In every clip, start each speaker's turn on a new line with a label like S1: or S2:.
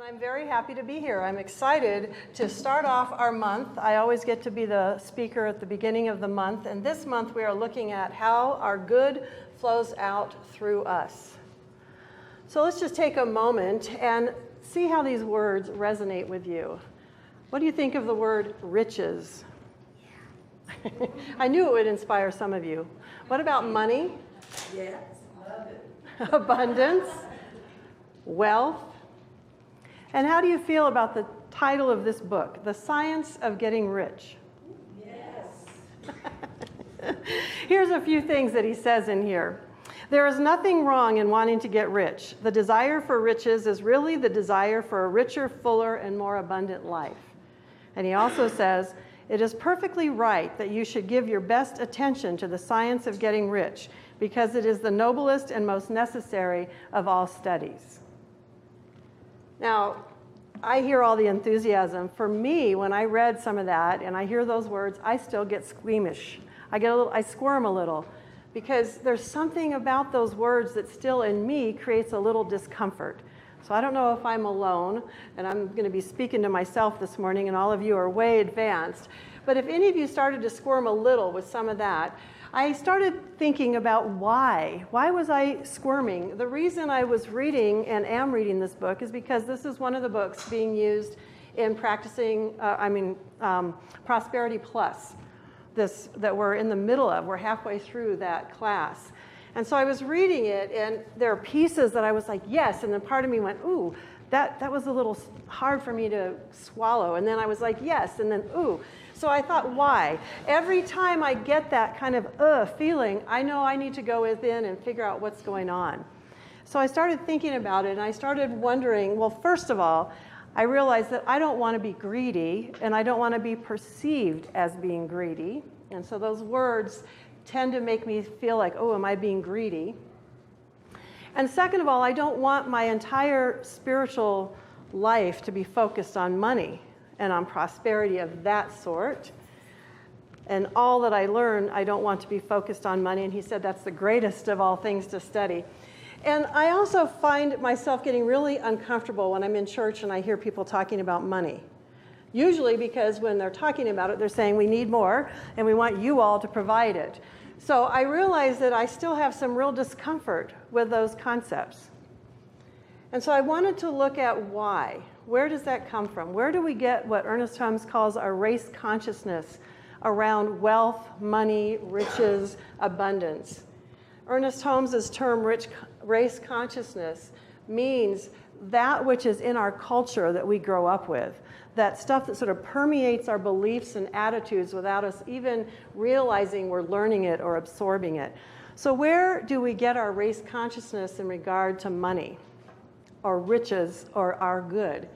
S1: And I'm very happy to be here. I'm excited to start off our month. I always get to be the speaker at the beginning of the month, and this month we are looking at how our good flows out through us. So let's just take a moment and see how these words resonate with you. What do you think of the word riches? Yeah. I knew it would inspire some of you. What about money?
S2: Yes, love it.
S1: Abundance? Wealth? And how do you feel about the title of this book, The Science of Getting Rich?
S2: Yes.
S1: Here's a few things that he says in here. There is nothing wrong in wanting to get rich. The desire for riches is really the desire for a richer, fuller, and more abundant life. And he also says, it is perfectly right that you should give your best attention to the science of getting rich, because it is the noblest and most necessary of all studies. Now, I hear all the enthusiasm. For me, when I read some of that and I hear those words, I still get squeamish. I squirm a little, because there's something about those words that still in me creates a little discomfort. So I don't know if I'm alone, and I'm going to be speaking to myself this morning, and all of you are way advanced. But if any of you started to squirm a little with some of that, I started thinking about why. Why was I squirming? The reason I was reading and am reading this book is because this is one of the books being used in practicing, Prosperity Plus, that we're in the middle of. We're halfway through that class. And so I was reading it, and there are pieces that I was like, yes, and then part of me went, ooh, that was a little hard for me to swallow. And then I was like, yes, and then ooh. So I thought, why? Every time I get that kind of feeling, I know I need to go within and figure out what's going on. So I started thinking about it, and I started wondering, well, first of all, I realized that I don't want to be greedy, and I don't want to be perceived as being greedy. And so those words tend to make me feel like, oh, am I being greedy? And second of all, I don't want my entire spiritual life to be focused on money and on prosperity of that sort. And all that I learn, I don't want to be focused on money. And he said that's the greatest of all things to study. And I also find myself getting really uncomfortable when I'm in church and I hear people talking about money. Usually because when they're talking about it, they're saying we need more and we want you all to provide it. So I realize that I still have some real discomfort with those concepts. And so I wanted to look at why. Where does that come from? Where do we get what Ernest Holmes calls our race consciousness around wealth, money, riches, abundance? Ernest Holmes' term race consciousness means that which is in our culture that we grow up with, that stuff that sort of permeates our beliefs and attitudes without us even realizing we're learning it or absorbing it. So where do we get our race consciousness in regard to money or riches or our good?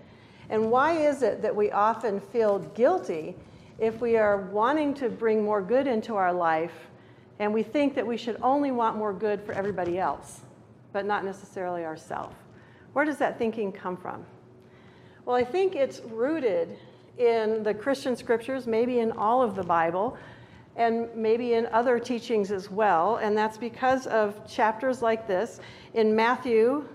S1: And why is it that we often feel guilty if we are wanting to bring more good into our life and we think that we should only want more good for everybody else, but not necessarily ourselves? Where does that thinking come from? Well, I think it's rooted in the Christian scriptures, maybe in all of the Bible, and maybe in other teachings as well. And that's because of chapters like this. In Matthew,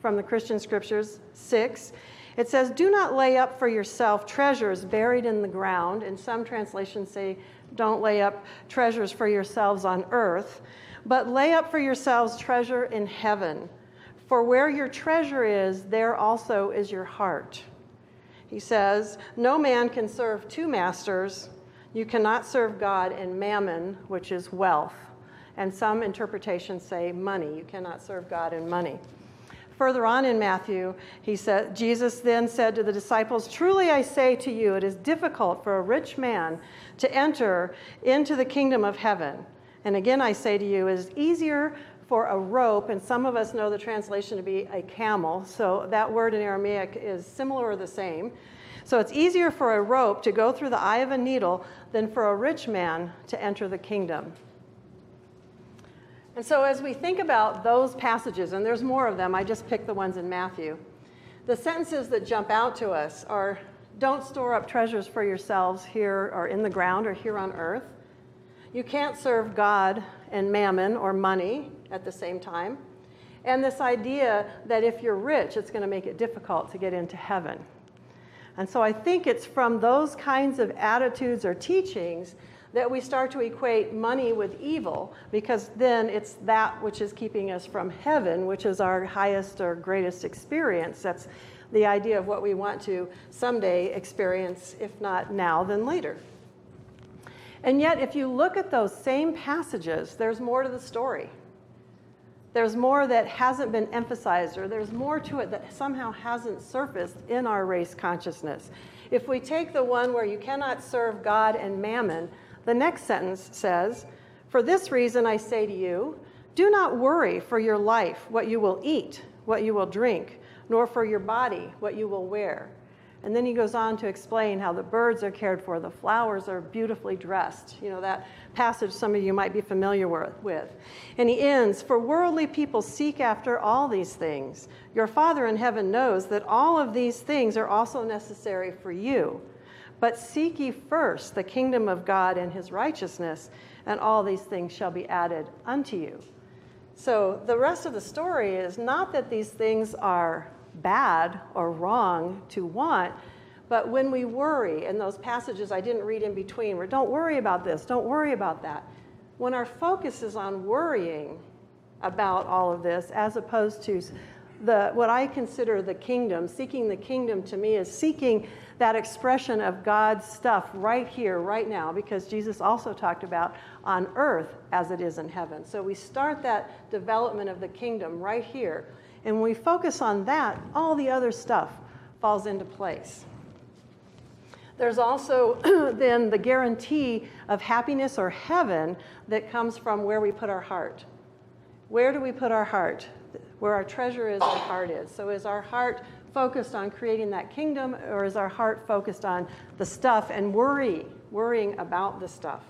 S1: from the Christian scriptures, 6, it says, do not lay up for yourself treasures buried in the ground. And some translations say, don't lay up treasures for yourselves on earth, but lay up for yourselves treasure in heaven. For where your treasure is, there also is your heart. He says, no man can serve two masters. You cannot serve God and mammon, which is wealth. And some interpretations say money. You cannot serve God and money. Further on in Matthew, Jesus then said to the disciples, truly I say to you, it is difficult for a rich man to enter into the kingdom of heaven. And again, I say to you, it is easier for a rope, and some of us know the translation to be a camel, so that word in Aramaic is similar or the same. So it's easier for a rope to go through the eye of a needle than for a rich man to enter the kingdom. And so as we think about those passages, and there's more of them, I just picked the ones in Matthew, the sentences that jump out to us are, don't store up treasures for yourselves here or in the ground or here on earth. You can't serve God and mammon or money at the same time. and this idea that if you're rich, it's going to make it difficult to get into heaven. And so I think it's from those kinds of attitudes or teachings that we start to equate money with evil, because then it's that which is keeping us from heaven, which is our highest or greatest experience. That's the idea of what we want to someday experience, if not now, then later. And yet, if you look at those same passages, there's more to the story. There's more that hasn't been emphasized, or there's more to it that somehow hasn't surfaced in our race consciousness. If we take the one where you cannot serve God and mammon, the next sentence says, "For this reason I say to you, do not worry for your life, what you will eat, what you will drink, nor for your body, what you will wear." And then he goes on to explain how the birds are cared for, the flowers are beautifully dressed. You know, that passage some of you might be familiar with. And he ends, "For worldly people seek after all these things. Your Father in heaven knows that all of these things are also necessary for you. But seek ye first the kingdom of God and his righteousness, and all these things shall be added unto you." So the rest of the story is not that these things are bad or wrong to want, but when we worry, and those passages I didn't read in between, where don't worry about this, don't worry about that. When our focus is on worrying about all of this, as opposed to what I consider the kingdom, seeking the kingdom to me is seeking that expression of God's stuff right here, right now, because Jesus also talked about on earth as it is in heaven. So we start that development of the kingdom right here. And when we focus on that, all the other stuff falls into place. There's also then the guarantee of happiness or heaven that comes from where we put our heart. Where do we put our heart? Where our treasure is, our heart is. So is our heart focused on creating that kingdom, or is our heart focused on the stuff and worrying about the stuff?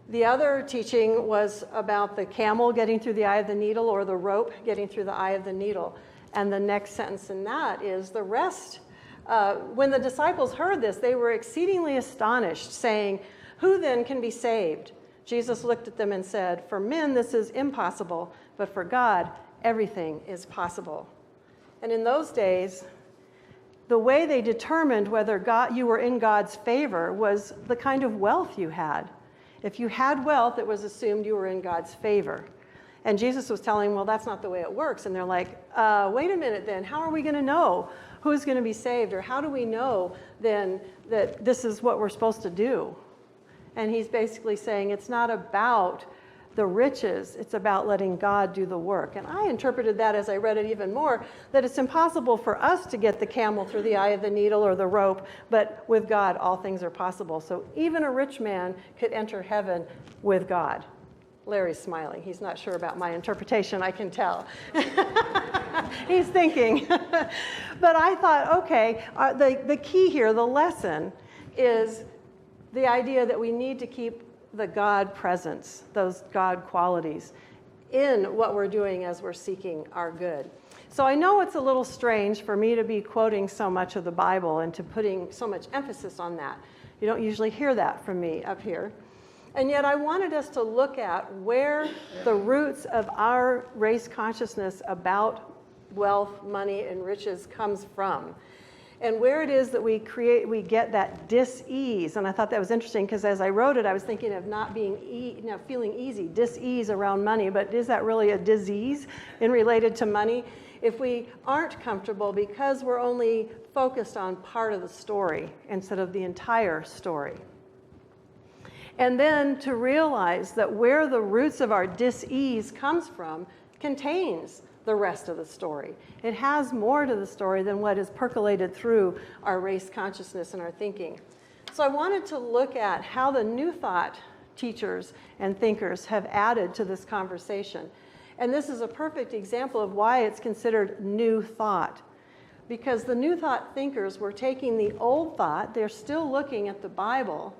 S1: The other teaching was about the camel getting through the eye of the needle, or the rope getting through the eye of the needle. And the next sentence in that is the rest. When the disciples heard this, they were exceedingly astonished, saying, "Who then can be saved?" Jesus looked at them and said, "For men this is impossible, but for God everything is possible." And in those days, the way they determined whether you were in God's favor was the kind of wealth you had. If you had wealth, it was assumed you were in God's favor. And Jesus was telling them, well, that's not the way it works. And they're like, wait a minute then, how are we going to know who's going to be saved? Or how do we know then that this is what we're supposed to do? And he's basically saying it's not about the riches, it's about letting God do the work. And I interpreted that as I read it even more, that it's impossible for us to get the camel through the eye of the needle or the rope, but with God, all things are possible. So even a rich man could enter heaven with God. Larry's smiling. He's not sure about my interpretation, I can tell. He's thinking. But I thought, okay, the key here, the lesson, is the idea that we need to keep the God presence, those God qualities, in what we're doing as we're seeking our good. So I know it's a little strange for me to be quoting so much of the Bible and to putting so much emphasis on that. You don't usually hear that from me up here. And yet I wanted us to look at where the roots of our race consciousness about wealth, money, and riches comes from. And where it is that we get that dis-ease. And I thought that was interesting because as I wrote it, I was thinking of not feeling easy, dis-ease around money. But is that really a disease in related to money? If we aren't comfortable because we're only focused on part of the story instead of the entire story. And then to realize that where the roots of our dis-ease comes from contains the rest of the story. It has more to the story than what is percolated through our race consciousness and our thinking. So I wanted to look at how the New Thought teachers and thinkers have added to this conversation. And this is a perfect example of why it's considered New Thought. Because the New Thought thinkers were taking the old thought, they're still looking at the Bible,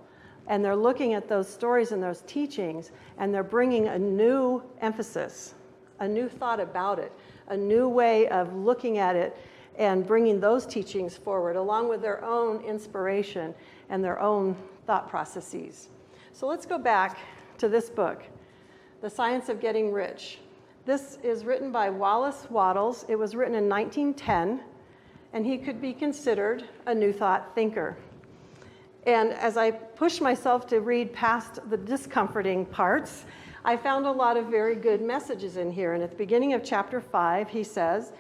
S1: and they're looking at those stories and those teachings, and they're bringing a new emphasis, a new thought about it, a new way of looking at it and bringing those teachings forward along with their own inspiration and their own thought processes. So let's go back to this book, The Science of Getting Rich. This is written by Wallace Wattles. It was written in 1910, and he could be considered a New Thought thinker. And as I pushed myself to read past the discomforting parts, I found a lot of very good messages in here. And at the beginning of chapter 5, he says,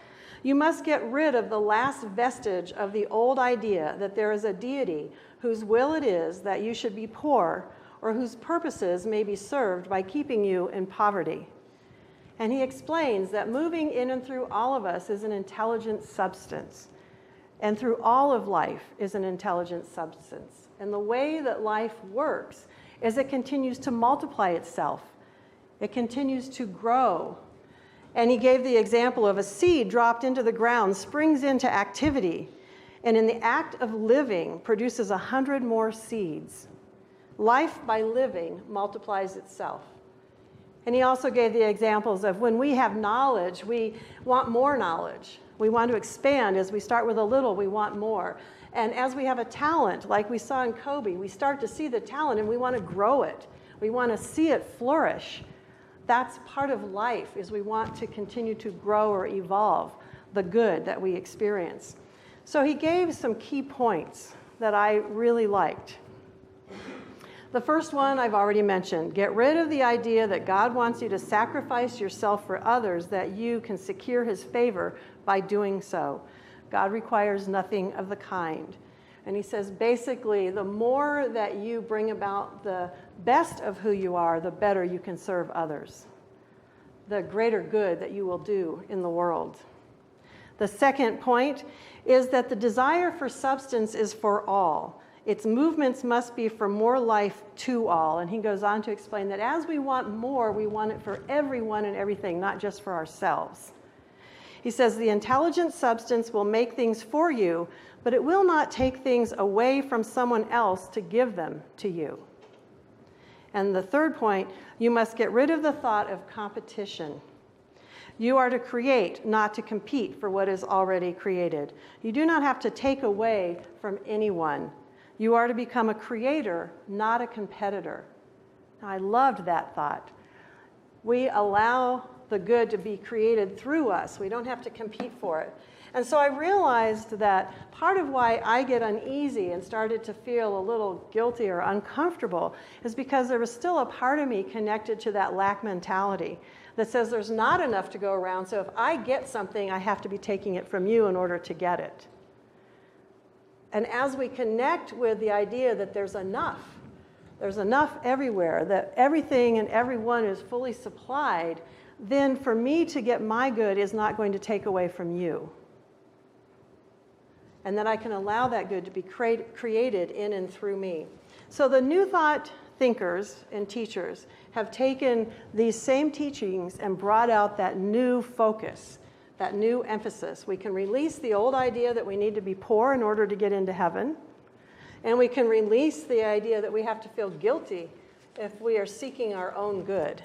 S1: "You must get rid of the last vestige of the old idea that there is a deity whose will it is that you should be poor, or whose purposes may be served by keeping you in poverty." And he explains that moving in and through all of us is an intelligent substance. And through all of life is an intelligent substance. And the way that life works is it continues to multiply itself. It continues to grow. And he gave the example of a seed dropped into the ground springs into activity, and in the act of living produces 100 more seeds. Life by living multiplies itself. And he also gave the examples of when we have knowledge, we want more knowledge. We want to expand. As we start with a little, we want more. And as we have a talent, like we saw in Kobe, we start to see the talent and we want to grow it. We want to see it flourish. That's part of life, is we want to continue to grow or evolve the good that we experience. So he gave some key points that I really liked. The first one I've already mentioned. Get rid of the idea that God wants you to sacrifice yourself for others, that you can secure his favor by doing so. God requires nothing of the kind. And he says, basically, the more that you bring about the best of who you are, the better you can serve others, the greater good that you will do in the world. The second point is that the desire for substance is for all. Its movements must be for more life to all. And he goes on to explain that as we want more, we want it for everyone and everything, not just for ourselves. He says the intelligent substance will make things for you, but it will not take things away from someone else to give them to you. And the third point, you must get rid of the thought of competition. You are to create, not to compete for what is already created. You do not have to take away from anyone. You are to become a creator, not a competitor. I loved that thought. We allow the good to be created through us. We don't have to compete for it. And so I realized that part of why I get uneasy and started to feel a little guilty or uncomfortable is because there was still a part of me connected to that lack mentality that says there's not enough to go around, so if I get something, I have to be taking it from you in order to get it. And as we connect with the idea that there's enough everywhere, that everything and everyone is fully supplied, then for me to get my good is not going to take away from you. And that I can allow that good to be created in and through me. So the New Thought thinkers and teachers have taken these same teachings and brought out that new focus, that new emphasis. We can release the old idea that we need to be poor in order to get into heaven. And we can release the idea that we have to feel guilty if we are seeking our own good.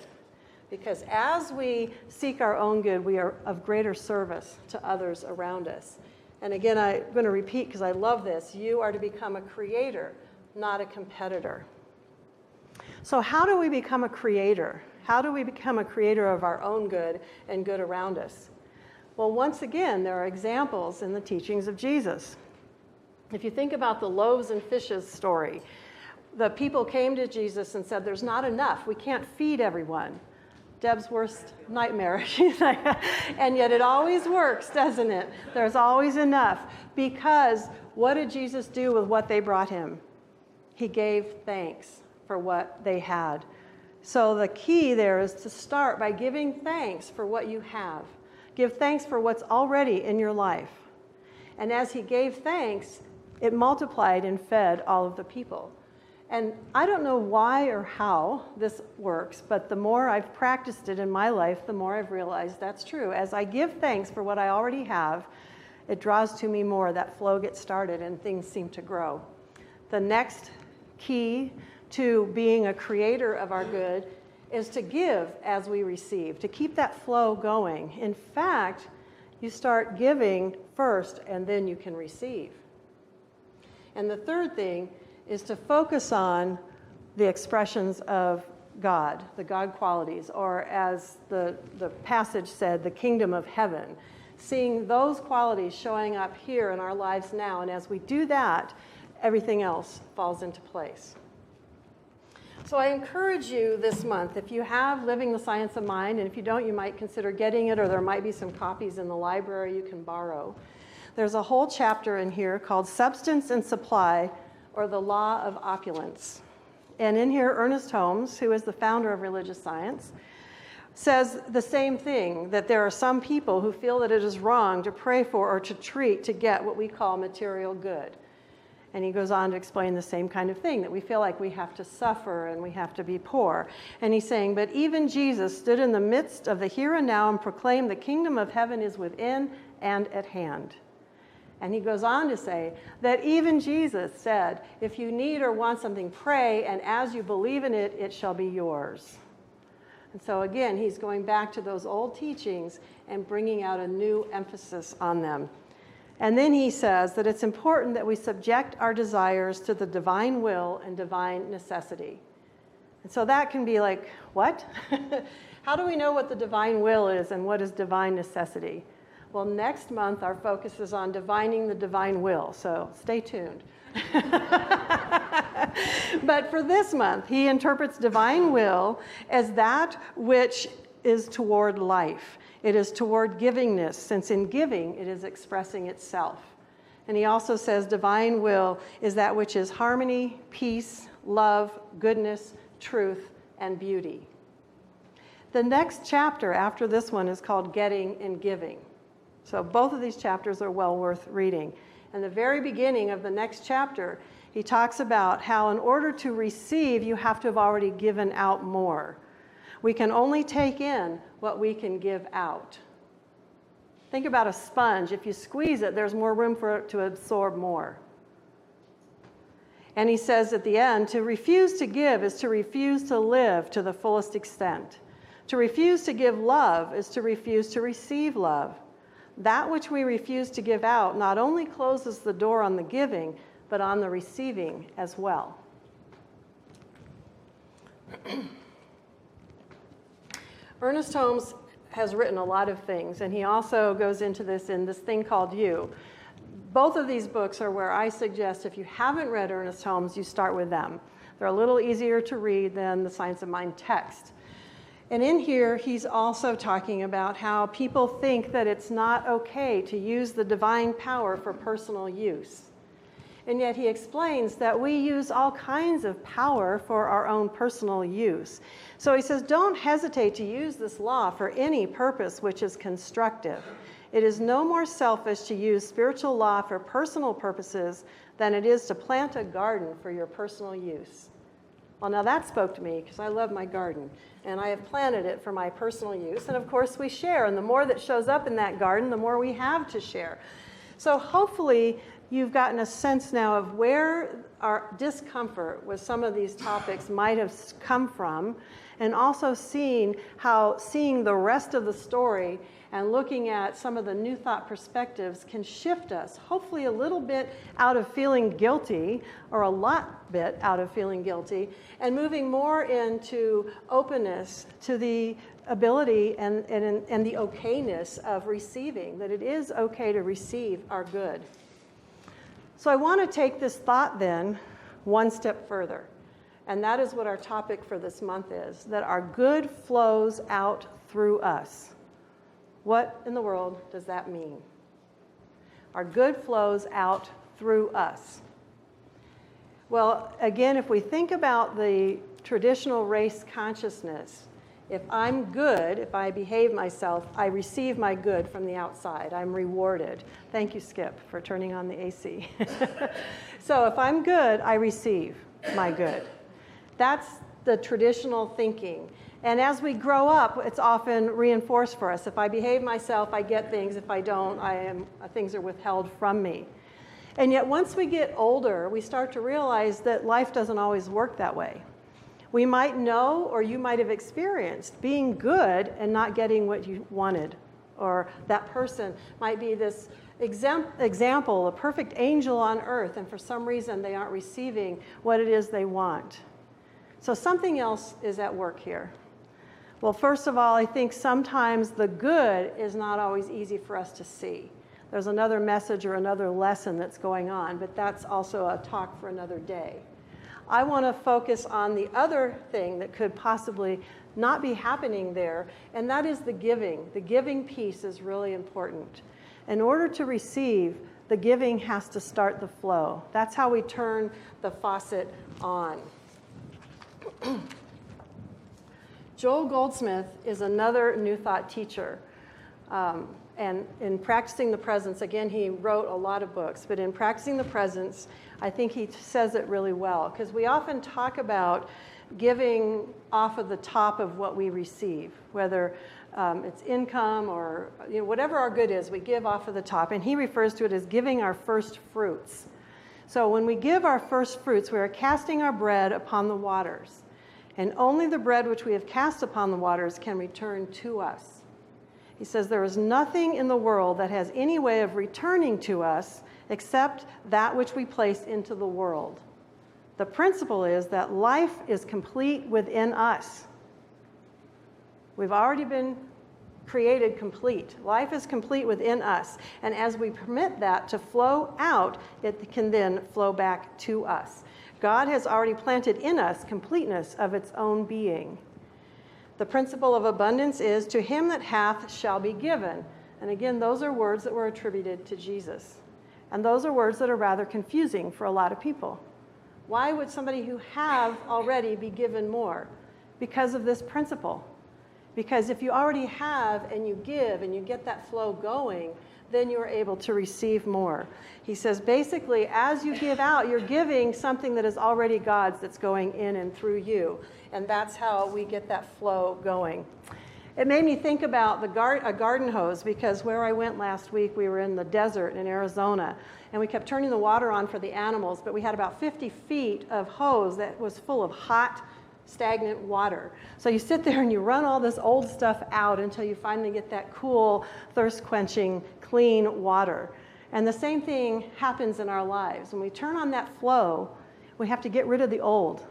S1: Because as we seek our own good, we are of greater service to others around us. And again, I'm going to repeat because I love this. You are to become a creator, not a competitor. So how do we become a creator? How do we become a creator of our own good and good around us? Well, once again, there are examples in the teachings of Jesus. If you think about the loaves and fishes story, the people came to Jesus and said, there's not enough. We can't feed everyone. Deb's worst nightmare. She's like, and yet it always works, doesn't it? There's always enough. Because what did Jesus do with what they brought him? He gave thanks for what they had. So the key there is to start by giving thanks for what you have. Give thanks for what's already in your life. And as he gave thanks, it multiplied and fed all of the people. And I don't know why or how this works, but the more I've practiced it in my life, the more I've realized that's true. As I give thanks for what I already have, it draws to me more. That flow gets started and things seem to grow. The next key to being a creator of our good is to give as we receive, to keep that flow going. In fact, you start giving first and then you can receive. And the third thing is to focus on the expressions of God, the God qualities, or as the passage said, the kingdom of heaven. Seeing those qualities showing up here in our lives now. And as we do that, everything else falls into place. So I encourage you this month, if you have Living the Science of Mind, and if you don't, you might consider getting it, or there might be some copies in the library you can borrow. There's a whole chapter in here called Substance and Supply, or the Law of Opulence. And in here, Ernest Holmes, who is the founder of religious science, says the same thing, that there are some people who feel that it is wrong to pray for or to treat to get what we call material good. And he goes on to explain the same kind of thing, that we feel like we have to suffer and we have to be poor. And he's saying, but even Jesus stood in the midst of the here and now and proclaimed the kingdom of heaven is within and at hand. And he goes on to say that even Jesus said, if you need or want something, pray, and as you believe in it, it shall be yours. And so again, he's going back to those old teachings and bringing out a new emphasis on them. And then he says that it's important that we subject our desires to the divine will and divine necessity. And so that can be like, what? How do we know what the divine will is and what is divine necessity? Well, next month our focus is on divining the divine will, so stay tuned. But for this month, he interprets divine will as that which is toward life. It is toward givingness, since in giving it is expressing itself. And he also says divine will is that which is harmony, peace, love, goodness, truth, and beauty. The next chapter after this one is called Getting and Giving. So both of these chapters are well worth reading. And the very beginning of the next chapter, he talks about how in order to receive, you have to have already given out more. We can only take in what we can give out. Think about a sponge. If you squeeze it, there's more room for it to absorb more. And he says at the end, to refuse to give is to refuse to live to the fullest extent. To refuse to give love is to refuse to receive love. That which we refuse to give out not only closes the door on the giving, but on the receiving as well. Ernest Holmes has written a lot of things, and he also goes into this in this thing called You. Both of these books are where I suggest if you haven't read Ernest Holmes, you start with them. They're a little easier to read than the Science of Mind text. And in here, he's also talking about how people think that it's not okay to use the divine power for personal use. And yet he explains that we use all kinds of power for our own personal use. So he says, don't hesitate to use this law for any purpose which is constructive. It is no more selfish to use spiritual law for personal purposes than it is to plant a garden for your personal use. Well, now that spoke to me because I love my garden, and I have planted it for my personal use. And of course we share, and the more that shows up in that garden, the more we have to share. So hopefully you've gotten a sense now of where our discomfort with some of these topics might have come from, and also seeing the rest of the story and looking at some of the new thought perspectives can shift us, hopefully a little bit out of feeling guilty, or a lot bit out of feeling guilty, and moving more into openness to the ability and the okayness of receiving, that it is okay to receive our good. So I want to take this thought then one step further. And that is what our topic for this month is, that our good flows out through us. What in the world does that mean? Our good flows out through us. Well, again, if we think about the traditional race consciousness, if I'm good, if I behave myself, I receive my good from the outside. I'm rewarded. Thank you, Skip, for turning on the AC. So if I'm good, I receive my good. That's the traditional thinking. And as we grow up, it's often reinforced for us. If I behave myself, I get things. If I don't, things are withheld from me. And yet once we get older, we start to realize that life doesn't always work that way. We might know, or you might have experienced, being good and not getting what you wanted. Or that person might be this example, a perfect angel on earth, and for some reason they aren't receiving what it is they want. So something else is at work here. Well, first of all, I think sometimes the good is not always easy for us to see. There's another message or another lesson that's going on, but that's also a talk for another day. I want to focus on the other thing that could possibly not be happening there, and that is the giving. The giving piece is really important. In order to receive, the giving has to start the flow. That's how we turn the faucet on. Joel Goldsmith is another New Thought teacher. And in Practicing the Presence, again, he wrote a lot of books, but in Practicing the Presence, I think he says it really well, because we often talk about giving off of the top of what we receive, whether it's income or whatever our good is, we give off of the top. And he refers to it as giving our first fruits. So when we give our first fruits, we are casting our bread upon the waters. And only the bread which we have cast upon the waters can return to us. He says there is nothing in the world that has any way of returning to us except that which we place into the world. The principle is that life is complete within us. We've already been created complete. Life is complete within us. And as we permit that to flow out, it can then flow back to us. God has already planted in us completeness of its own being. The principle of abundance is, to him that hath shall be given. And again, those are words that were attributed to Jesus. And those are words that are rather confusing for a lot of people. Why would somebody who have already be given more? Because of this principle. Because if you already have and you give and you get that flow going, then you are able to receive more. He says basically, as you give out, you're giving something that is already God's that's going in and through you. And that's how we get that flow going. It made me think about a garden hose, because where I went last week, we were in the desert in Arizona, and we kept turning the water on for the animals, but we had about 50 feet of hose that was full of hot, stagnant water. So you sit there and you run all this old stuff out until you finally get that cool, thirst-quenching, clean water. And the same thing happens in our lives. When we turn on that flow, we have to get rid of the old.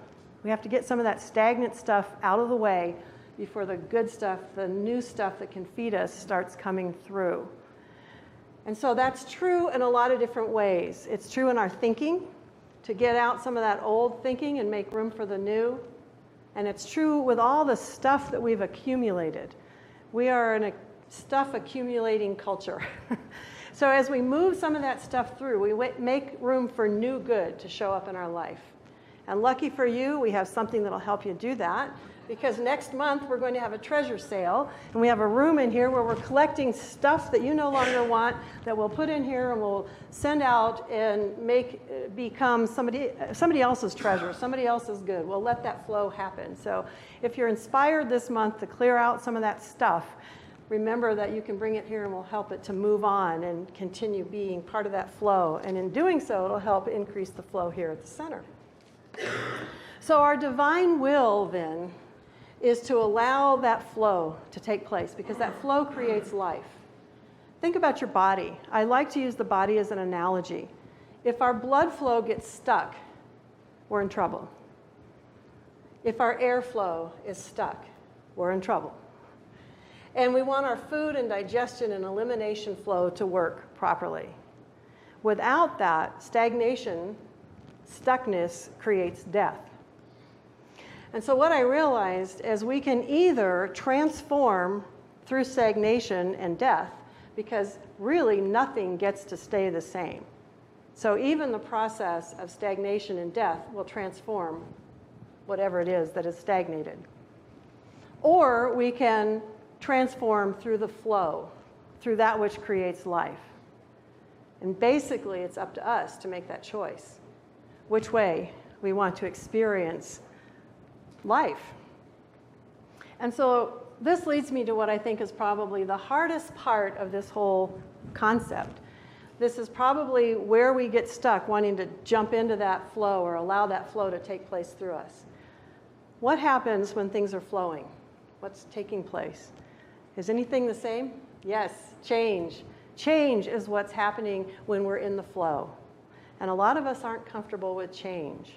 S1: We have to get some of that stagnant stuff out of the way before the good stuff, the new stuff that can feed us, starts coming through. And so that's true in a lot of different ways. It's true in our thinking, to get out some of that old thinking and make room for the new. And it's true with all the stuff that we've accumulated. We are in a stuff accumulating culture. So as we move some of that stuff through, we make room for new good to show up in our life. And lucky for you, we have something that'll help you do that, because next month we're going to have a treasure sale, and we have a room in here where we're collecting stuff that you no longer want that we'll put in here and we'll send out and become somebody else's treasure, somebody else's good. We'll let that flow happen. So if you're inspired this month to clear out some of that stuff, remember that you can bring it here and we'll help it to move on and continue being part of that flow. And in doing so, it'll help increase the flow here at the center. So our divine will, then, is to allow that flow to take place, because that flow creates life. Think about your body. I like to use the body as an analogy. If our blood flow gets stuck, we're in trouble. If our airflow is stuck, we're in trouble. And we want our food and digestion and elimination flow to work properly. Without that, stagnation, stuckness creates death. And so what I realized is we can either transform through stagnation and death, because really nothing gets to stay the same. So even the process of stagnation and death will transform whatever it is that is stagnated. Or we can transform through the flow, through that which creates life. And basically it's up to us to make that choice, which way we want to experience life. And so this leads me to what I think is probably the hardest part of this whole concept. This is probably where we get stuck, wanting to jump into that flow or allow that flow to take place through us. What happens when things are flowing? What's taking place? Is anything the same? Yes, change. Change is what's happening when we're in the flow. And a lot of us aren't comfortable with change.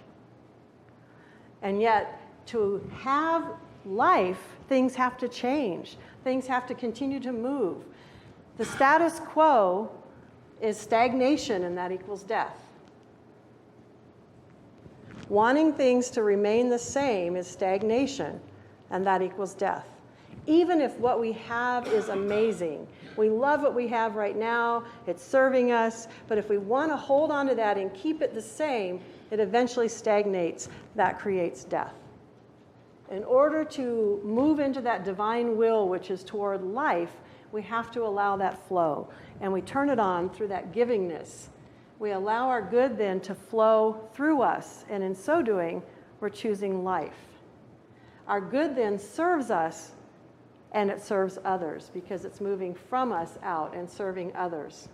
S1: And yet, To have life, things have to change. Things have to continue to move. The status quo is stagnation, and that equals death. Wanting things to remain the same is stagnation, and that equals death. Even if what we have is amazing, we love what we have right now, it's serving us, but if we want to hold on to that and keep it the same, it eventually stagnates. That creates death. In order to move into that divine will, which is toward life, we have to allow that flow. And we turn it on through that givingness. We allow our good then to flow through us. And in so doing, we're choosing life. Our good then serves us, and it serves others because it's moving from us out and serving others.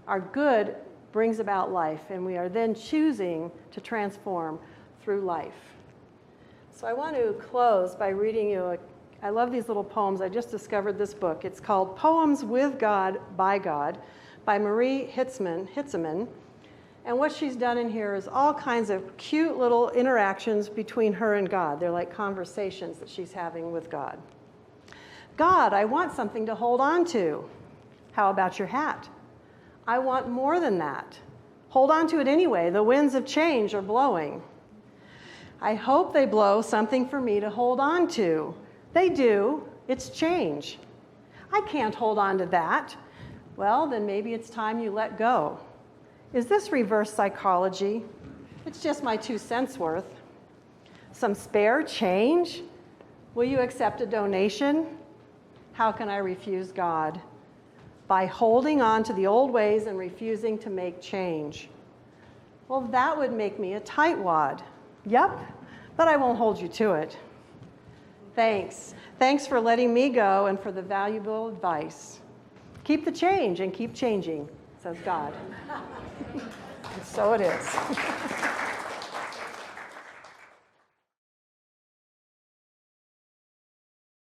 S1: Our good brings about life, and we are then choosing to transform through life. So I want to close by reading you I love these little poems. I just discovered this book. It's called Poems with God by Marie Hitzeman. And what she's done in here is all kinds of cute little interactions between her and God. They're like conversations that she's having with God. God, I want something to hold on to. How about your hat? I want more than that. Hold on to it anyway. The winds of change are blowing. I hope they blow something for me to hold on to. They do. It's change. I can't hold on to that. Well, then maybe it's time you let go. Is this reverse psychology? It's just my 2 cents worth. Some spare change? Will you accept a donation? How can I refuse God? By holding on to the old ways and refusing to make change. Well, that would make me a tightwad. Yep, but I won't hold you to it. Thanks. Thanks for letting me go and for the valuable advice. Keep the change and keep changing, says God. And so it is.